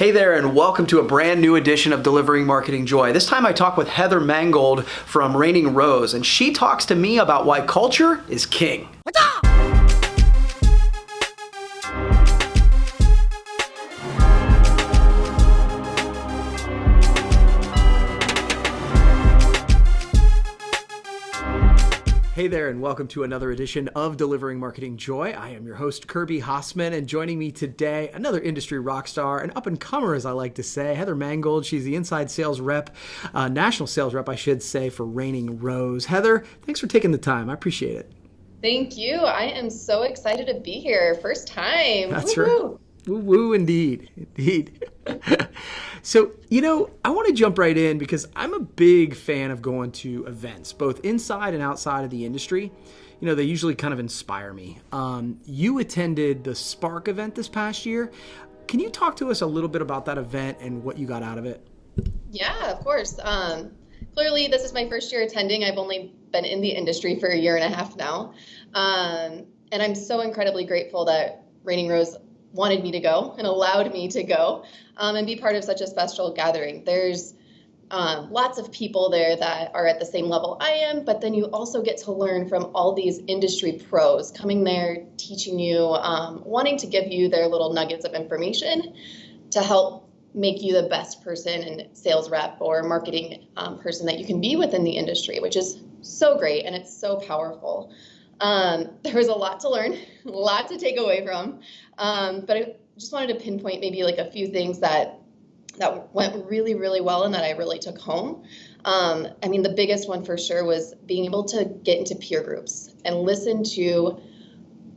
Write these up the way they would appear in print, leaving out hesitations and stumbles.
Hey there, and welcome to a brand new edition of Delivering Marketing Joy. This time I talk with Heather Mangold from Raining Rose, and she talks to me about why culture is king. Hey there, and welcome to another edition of Delivering Marketing Joy. I am your host, Kirby Hassman, and joining me today, another industry rock star, an up-and-comer, as I like to say, Heather Mangold. She's the inside sales rep, national sales rep, I should say, for Raining Rose. Heather, thanks for taking the time. I appreciate it. Thank you. I am so excited to be here. First time. That's Woo-hoo. right. Woo-woo, indeed. So, I want to jump right in because I'm a big fan of going to events, both inside and outside of the industry. They usually kind of inspire me. You attended the Spark event this past year. Can you talk to us a little bit about that event and what you got out of it? Yeah, of course. Clearly, this is my first year attending. I've only been in the industry for a year and a half now. And I'm so incredibly grateful that Raining Rose wanted me to go and allowed me to go and be part of such a special gathering. There's lots of people there that are at the same level I am, but then you also get to learn from all these industry pros coming there, teaching you, wanting to give you their little nuggets of information to help make you the best person and sales rep or marketing person that you can be within the industry, which is so great and it's so powerful. There was a lot to learn, a lot to take away from, but I just wanted to pinpoint maybe like a few things that went really, really well and that I really took home. The biggest one for sure was being able to get into peer groups and listen to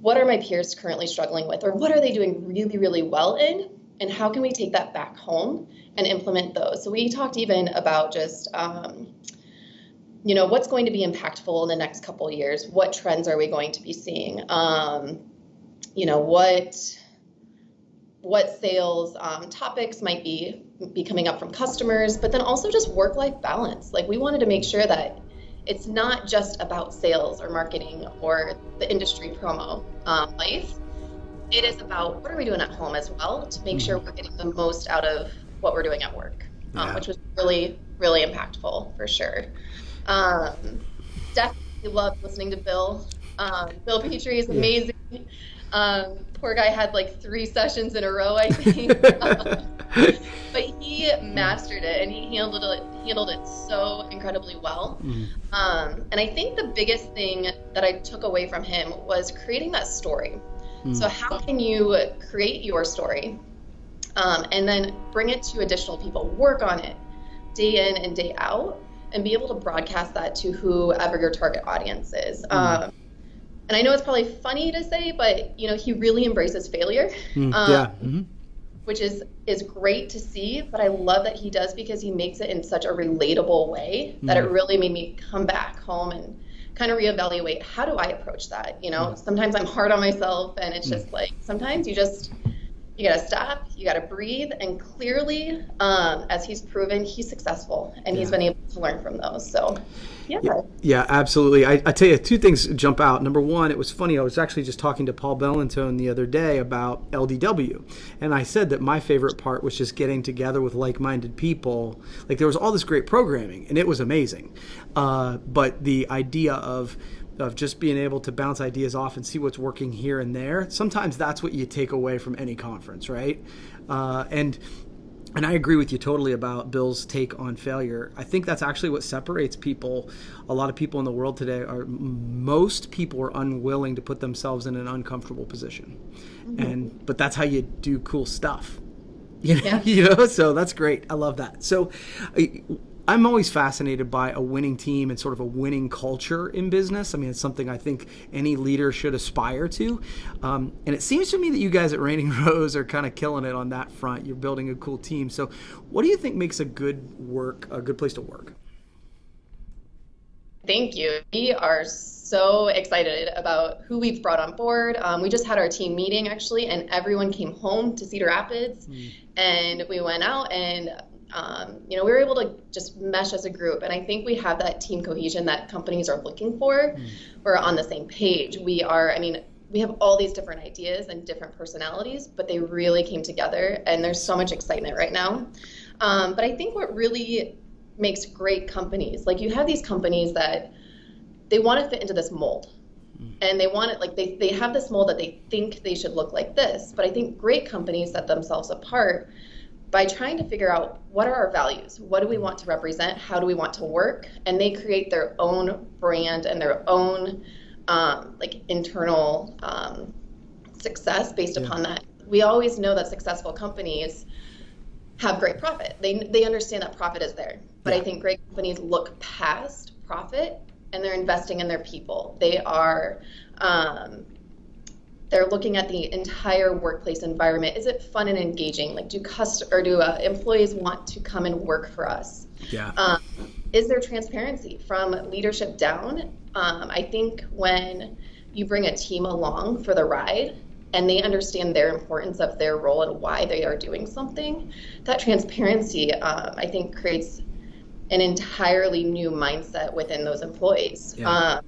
what are my peers currently struggling with, or what are they doing really, really well in, and how can we take that back home and implement those. So we talked even about just what's going to be impactful in the next couple of years? What trends are we going to be seeing? What sales topics might be coming up from customers, but then also just work-life balance. Like, we wanted to make sure that it's not just about sales or marketing or the industry promo life. It is about what are we doing at home as well to make sure we're getting the most out of what we're doing at work, which was really, really impactful for sure. Definitely loved listening to Bill. Bill Petrie is amazing. Poor guy had like 3 sessions in a row, I think. But he mastered it and he handled it so incredibly well. And I think the biggest thing that I took away from him was creating that story. So how can you create your story and then bring it to additional people, work on it day in and day out, and be able to broadcast that to whoever your target audience is. And I know it's probably funny to say, but he really embraces failure, which is great to see. But I love that he does, because he makes it in such a relatable way that it really made me come back home and kind of reevaluate, how do I approach that? Sometimes I'm hard on myself, and it's just like, sometimes you got to stop, you got to breathe, and clearly, as he's proven, he's successful, and he's been able to learn from those. So, yeah, absolutely. I tell you, 2 things jump out. Number one, it was funny. I was actually just talking to Paul Bellantone the other day about LDW, and I said that my favorite part was just getting together with like-minded people. Like, there was all this great programming, and it was amazing. But the idea of just being able to bounce ideas off and see what's working here and there, sometimes that's what you take away from any conference, right? And I agree with you totally about Bill's take on failure. I think that's actually what separates people. A lot of people in the world today most people are unwilling to put themselves in an uncomfortable position. But that's how you do cool stuff. So that's great. I love that. So I'm always fascinated by a winning team and sort of a winning culture in business. It's something I think any leader should aspire to. And it seems to me that you guys at Raining Rose are kind of killing it on that front. You're building a cool team. So what do you think makes a good place to work? Thank you. We are so excited about who we've brought on board. We just had our team meeting actually, and everyone came home to Cedar Rapids, and we went out and we were able to just mesh as a group. And I think we have that team cohesion that companies are looking for. We're on the same page. We we have all these different ideas and different personalities, but they really came together, and there's so much excitement right now. But I think what really makes great companies, like you have these companies that they want to fit into this mold, and they want it, like they have this mold that they think they should look like this. But I think great companies set themselves apart by trying to figure out, what are our values? What do we want to represent? How do we want to work? And they create their own brand and their own like internal success based upon that. We always know that successful companies have great profit. They understand that profit is there. But I think great companies look past profit, and they're investing in their people. They are they're looking at the entire workplace environment. Is it fun and engaging? Like, do employees want to come and work for us? Yeah. Is there transparency from leadership down? I think when you bring a team along for the ride and they understand their importance of their role and why they are doing something, that transparency, I think, creates an entirely new mindset within those employees. Yeah.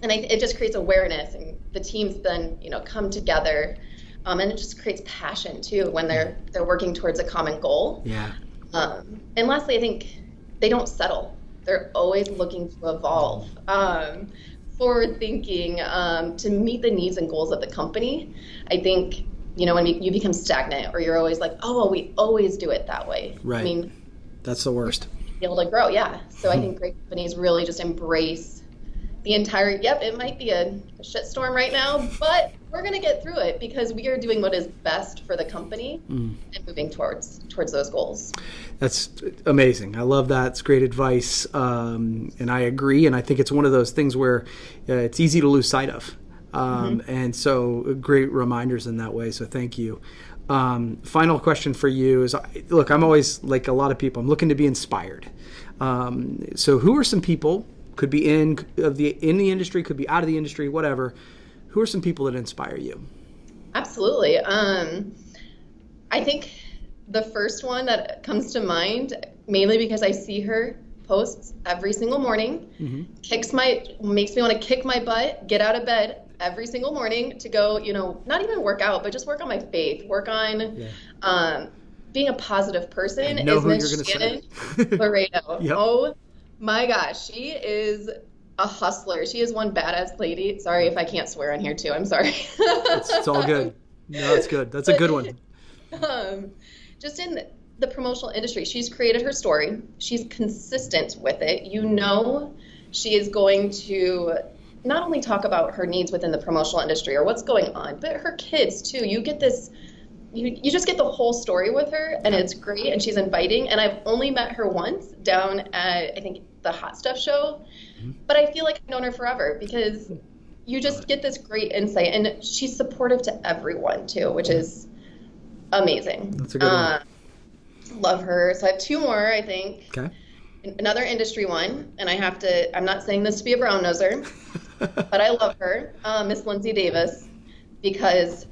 And it just creates awareness, and the teams then, come together, and it just creates passion too when they're working towards a common goal. Yeah. And lastly, I think they don't settle. They're always looking to evolve, forward thinking, to meet the needs and goals of the company. I think, when you become stagnant, or you're always like, oh, well, we always do it that way. Right. I mean, that's the worst. Be able to grow. Yeah. So I think great companies really just embrace the entire, it might be a shitstorm right now, but we're going to get through it because we are doing what is best for the company and moving towards those goals. That's amazing. I love that. It's great advice. And I agree. And I think it's one of those things where it's easy to lose sight of. And so great reminders in that way. So thank you. Final question for you is, look, I'm always, like a lot of people, I'm looking to be inspired. So who are some people, could be in the industry, could be out of the industry, whatever, who are some people that inspire you? Absolutely. I think the first one that comes to mind, mainly because I see her posts every single morning, makes me want to kick my butt, get out of bed every single morning to go, not even work out, but just work on my faith, work on being a positive person. I know is who Miss you're going to Shannon say. Laredo. Yep. Oh my gosh, she is a hustler. She is one badass lady. Sorry if I can't swear on here too. I'm sorry. It's all good. No, it's good. That's a good one. Just in the promotional industry, she's created her story. She's consistent with it. She is going to not only talk about her needs within the promotional industry or what's going on, but her kids too. You get this, you just get the whole story with her, and it's great, and she's inviting. And I've only met her once down at, I think, the Hot Stuff show, but I feel like I've known her forever because you just get this great insight, and she's supportive to everyone too, which is amazing. That's a good one. Love her. So I have two more, I think. Okay. Another industry one, and I'm not saying this to be a brown noser, but I love her, Miss Lindsay Davis, because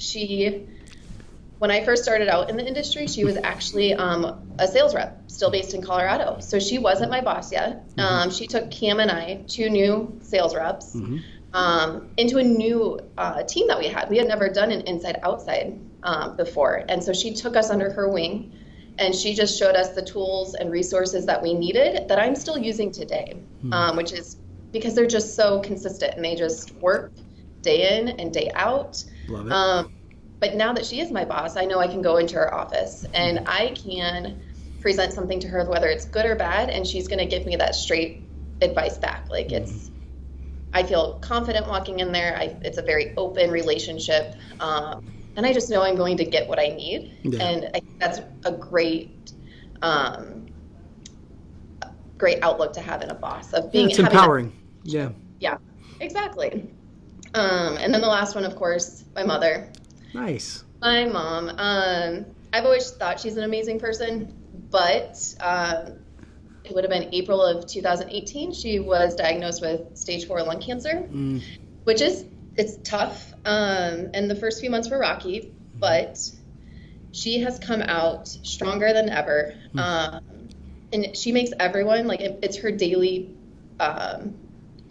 when I first started out in the industry, she was actually a sales rep, still based in Colorado. So she wasn't my boss yet. She took Cam and I, two new sales reps, into a new team that we had. We had never done an inside-outside before. And so she took us under her wing, and she just showed us the tools and resources that we needed that I'm still using today, which is because they're just so consistent, and they just work day in and day out. Love it. But now that she is my boss, I know I can go into her office and I can present something to her, whether it's good or bad, and she's going to give me that straight advice back. Like I feel confident walking in there. It's a very open relationship. And I just know I'm going to get what I need. Yeah. And I think that's a great outlook to have in a boss of being, it's empowering. Yeah, exactly. And then the last one, of course, my mother. Nice. My mom. I've always thought she's an amazing person, but it would have been April of 2018. She was diagnosed with stage 4 lung cancer, which it's tough. And the first few months were rocky, but she has come out stronger than ever. And she makes everyone, like, it's her daily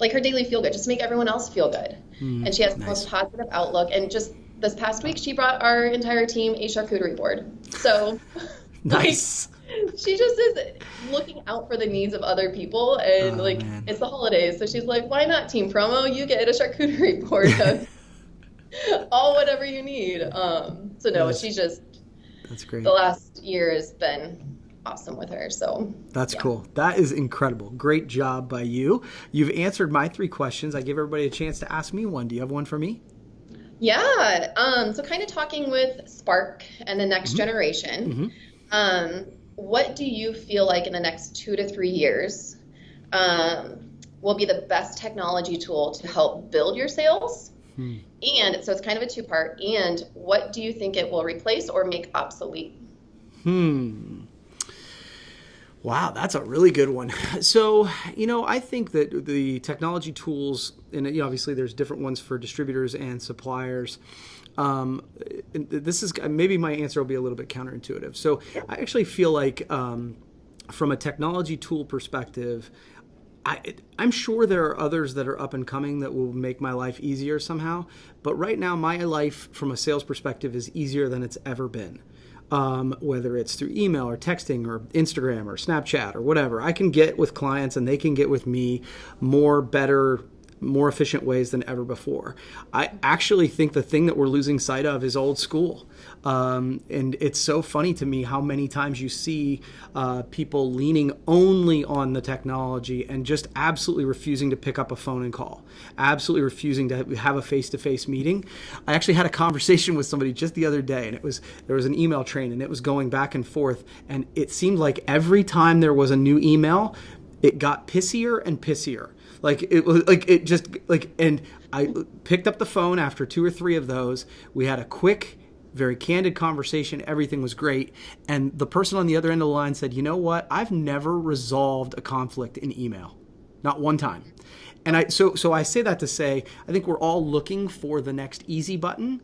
like her daily feel good, just to make everyone else feel good. And she has the Nice. most positive outlook. And just this past week, she brought our entire team a charcuterie board. So Nice. she just is looking out for the needs of other people. And Oh, like, man. it's the holidays. So she's like, why not team promo? You get a charcuterie board of all whatever you need. So no, Yes. she's just, That's great. the last year has been awesome with her. So That's yeah. cool. That is incredible. Great job by you. You've answered my 3 questions. I give everybody a chance to ask me one. Do you have one for me? Yeah. So kind of talking with Spark and the next generation, what do you feel like in the next 2 to 3 years will be the best technology tool to help build your sales? And so it's kind of a 2-part. And what do you think it will replace or make obsolete? Wow, that's a really good one. So, I think that the technology tools, and obviously there's different ones for distributors and suppliers. And this is maybe my answer will be a little bit counterintuitive. So I actually feel like from a technology tool perspective, I'm sure there are others that are up and coming that will make my life easier somehow. But right now, my life from a sales perspective is easier than it's ever been. Whether it's through email or texting or Instagram or Snapchat or whatever, I can get with clients and they can get with me better, more efficient ways than ever before. I actually think the thing that we're losing sight of is old school. And it's so funny to me how many times you see people leaning only on the technology and just absolutely refusing to pick up a phone and call, absolutely refusing to have a face-to-face meeting. I actually had a conversation with somebody just the other day, and there was an email train, and it was going back and forth, and it seemed like every time there was a new email, it got pissier and pissier. And I picked up the phone after 2 or 3 of those. We had a quick, very candid conversation. Everything was great. And the person on the other end of the line said, you know what? I've never resolved a conflict in email. Not one time. And so I say that to say, I think we're all looking for the next easy button.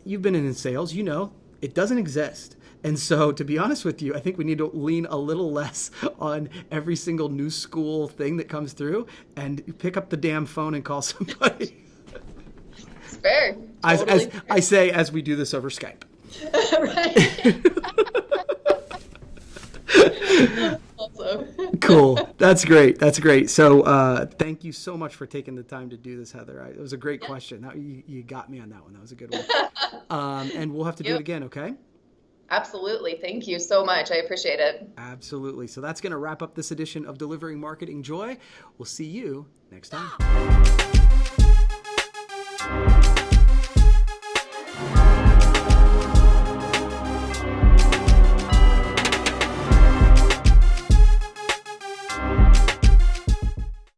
You've been in sales, it doesn't exist. And so, to be honest with you, I think we need to lean a little less on every single new school thing that comes through and pick up the damn phone and call somebody. It's fair. As I say, as we do this over Skype. Right. Also. Cool. That's great. That's great. So thank you so much for taking the time to do this, Heather. It was a great question. You got me on that one. That was a good one. And we'll have to do it again, okay? Absolutely. Thank you so much. I appreciate it. Absolutely. So that's going to wrap up this edition of Delivering Marketing Joy. We'll see you next time.